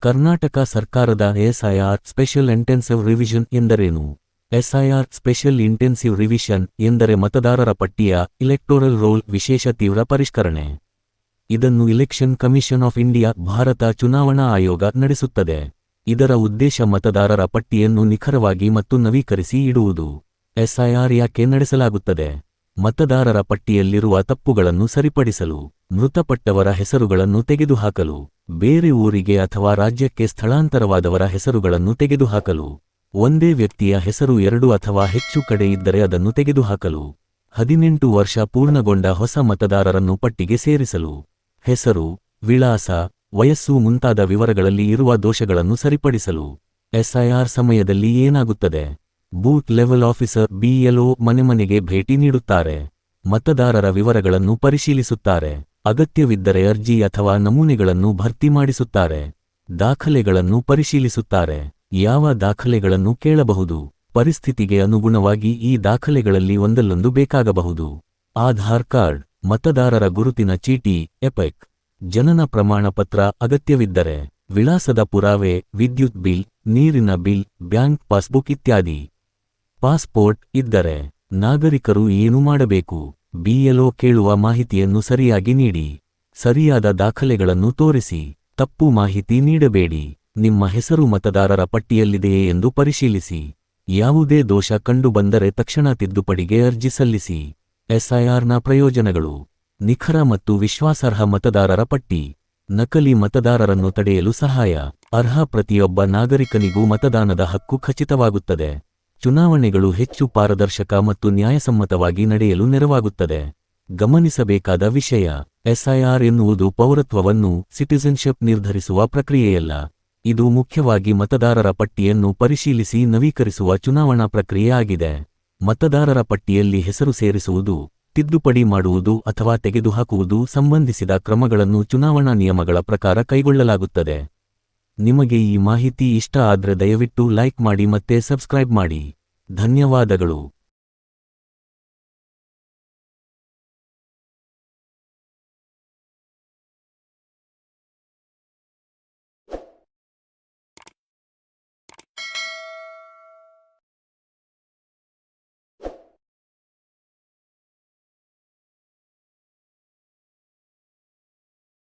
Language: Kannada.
ಕರ್ನಾಟಕ ಸರ್ಕಾರದ ಎಸ್ಐಆರ್ ಸ್ಪೆಷಲ್ ಇಂಟೆನ್ಸಿವ್ ರಿವಿಷನ್ ಎಂದರೇನು? ಎಸ್ಐಆರ್ ಸ್ಪೆಷಲ್ ಇಂಟೆನ್ಸಿವ್ ರಿವಿಷನ್ ಎಂದರೆ ಮತದಾರರ ಪಟ್ಟಿಯ ಇಲೆಕ್ಟೋರಲ್ ರೋಲ್ ವಿಶೇಷ ತೀವ್ರ ಪರಿಷ್ಕರಣೆ. ಇದನ್ನು election commission of India Bharat ಚುನಾವಣಾ ಆಯೋಗ ನಡೆಸುತ್ತದೆ. ಇದರ ಉದ್ದೇಶ ಮತದಾರರ ಪಟ್ಟಿಯನ್ನು ನಿಖರವಾಗಿ ಮತ್ತು ನವೀಕರಿಸಿ ಇಡುವುದು. ಎಸ್ಐಆರ್ ಯಾಕೆ ನಡೆಸಲಾಗುತ್ತದೆ? ಮತದಾರರ ಪಟ್ಟಿಯಲ್ಲಿರುವ ತಪ್ಪುಗಳನ್ನು ಸರಿಪಡಿಸಲು, ಮೃತಪಟ್ಟವರ ಹೆಸರುಗಳನ್ನು ತೆಗೆದುಹಾಕಲು, ಬೇರೆ ಊರಿಗೆ ಅಥವಾ ರಾಜ್ಯಕ್ಕೆ ಸ್ಥಳಾಂತರವಾದವರ ಹೆಸರುಗಳನ್ನು ತೆಗೆದುಹಾಕಲು, ಒಂದೇ ವ್ಯಕ್ತಿಯ ಹೆಸರು 2 ಅಥವಾ ಹೆಚ್ಚು ಕಡೆ ಇದ್ದರೆ ಅದನ್ನು ತೆಗೆದುಹಾಕಲು, 18 ವರ್ಷ ಪೂರ್ಣಗೊಂಡ ಹೊಸ ಮತದಾರರನ್ನು ಪಟ್ಟಿಗೆ ಸೇರಿಸಲು, ಹೆಸರು, ವಿಳಾಸ, ವಯಸ್ಸು ಮುಂತಾದ ವಿವರಗಳಲ್ಲಿ ಇರುವ ದೋಷಗಳನ್ನು ಸರಿಪಡಿಸಲು. ಎಸ್ಐಆರ್ ಸಮಯದಲ್ಲಿ ಏನಾಗುತ್ತದೆ? ಬೂತ್ ಲೆವೆಲ್ ಆಫೀಸರ್ BLO ಮನೆಗೆ ಭೇಟಿ ನೀಡುತ್ತಾರೆ. ಮತದಾರರ ವಿವರಗಳನ್ನು ಪರಿಶೀಲಿಸುತ್ತಾರೆ. ಅಗತ್ಯವಿದ್ದರೆ ಅರ್ಜಿ ಅಥವಾ ನಮೂನೆಗಳನ್ನು ಭರ್ತಿ ಮಾಡಿಸುತ್ತಾರೆ. ದಾಖಲೆಗಳನ್ನು ಪರಿಶೀಲಿಸುತ್ತಾರೆ. ಯಾವ ದಾಖಲೆಗಳನ್ನು ಕೇಳಬಹುದು? ಪರಿಸ್ಥಿತಿಗೆ ಅನುಗುಣವಾಗಿ ಈ ದಾಖಲೆಗಳಲ್ಲಿ ಒಂದಲ್ಲೊಂದು ಬೇಕಾಗಬಹುದು. ಆಧಾರ್ ಕಾರ್ಡ್, ಮತದಾರರ ಗುರುತಿನ ಚೀಟಿ, ಎಪಿಕ್, ಜನನ ಪ್ರಮಾಣ ಪತ್ರ ಅಗತ್ಯವಿದ್ದರೆ, ವಿಳಾಸದ ಪುರಾವೆ, ವಿದ್ಯುತ್ ಬಿಲ್, ನೀರಿನ ಬಿಲ್, ಬ್ಯಾಂಕ್ ಪಾಸ್ಬುಕ್ ಇತ್ಯಾದಿ. ಪಾಸ್ಪೋರ್ಟ್ ಇದ್ದರೆ. ನಾಗರಿಕರು ಏನು ಮಾಡಬೇಕು? BLO ಕೇಳುವ ಮಾಹಿತಿಯನ್ನು ಸರಿಯಾಗಿ ನೀಡಿ. ಸರಿಯಾದ ದಾಖಲೆಗಳನ್ನು ತೋರಿಸಿ. ತಪ್ಪು ಮಾಹಿತಿ ನೀಡಬೇಡಿ. ನಿಮ್ಮ ಹೆಸರು ಮತದಾರರ ಪಟ್ಟಿಯಲ್ಲಿದೆಯೇ ಎಂದು ಪರಿಶೀಲಿಸಿ. ಯಾವುದೇ ದೋಷ ಕಂಡುಬಂದರೆ ತಕ್ಷಣ ತಿದ್ದುಪಡಿಗೆ ಅರ್ಜಿ ಸಲ್ಲಿಸಿ. ಎಸ್ಐಆರ್ನ ಪ್ರಯೋಜನಗಳು: ನಿಖರ ಮತ್ತು ವಿಶ್ವಾಸಾರ್ಹ ಮತದಾರರ ಪಟ್ಟಿ, ನಕಲಿ ಮತದಾರರನ್ನು ತಡೆಯಲು ಸಹಾಯ, ಅರ್ಹ ಪ್ರತಿಯೊಬ್ಬ ನಾಗರಿಕನಿಗೂ ಮತದಾನದ ಹಕ್ಕು ಖಚಿತವಾಗುತ್ತದೆ, ಚುನಾವಣೆಗಳು ಹೆಚ್ಚು ಪಾರದರ್ಶಕ ಮತ್ತು ನ್ಯಾಯಸಮ್ಮತವಾಗಿ ನಡೆಯಲು ನೆರವಾಗುತ್ತದೆ. ಗಮನಿಸಬೇಕಾದ ವಿಷಯ: ಎಸ್ಐಆರ್ ಎನ್ನುವುದು ಪೌರತ್ವವನ್ನು ಸಿಟಿಜನ್ಶಿಪ್ ನಿರ್ಧರಿಸುವ ಪ್ರಕ್ರಿಯೆಯಲ್ಲ. ಇದು ಮುಖ್ಯವಾಗಿ ಮತದಾರರ ಪಟ್ಟಿಯನ್ನು ಪರಿಶೀಲಿಸಿ ನವೀಕರಿಸುವ ಚುನಾವಣಾ ಪ್ರಕ್ರಿಯೆ ಆಗಿದೆ. ಮತದಾರರ ಪಟ್ಟಿಯಲ್ಲಿ ಹೆಸರು ಸೇರಿಸುವುದು, ತಿದ್ದುಪಡಿ ಮಾಡುವುದು ಅಥವಾ ತೆಗೆದುಹಾಕುವುದು ಸಂಬಂಧಿಸಿದ ಕ್ರಮಗಳನ್ನು ಚುನಾವಣಾ ನಿಯಮಗಳ ಪ್ರಕಾರ ಕೈಗೊಳ್ಳಲಾಗುತ್ತದೆ. ನಿಮಗೆ ಈ ಮಾಹಿತಿ ಇಷ್ಟ ಆದ್ರೆ ದಯವಿಟ್ಟು ಲೈಕ್ ಮಾಡಿ ಮತ್ತೆ ಸಬ್ಸ್ಕ್ರೈಬ್ ಮಾಡಿ. ಧನ್ಯವಾದಗಳು.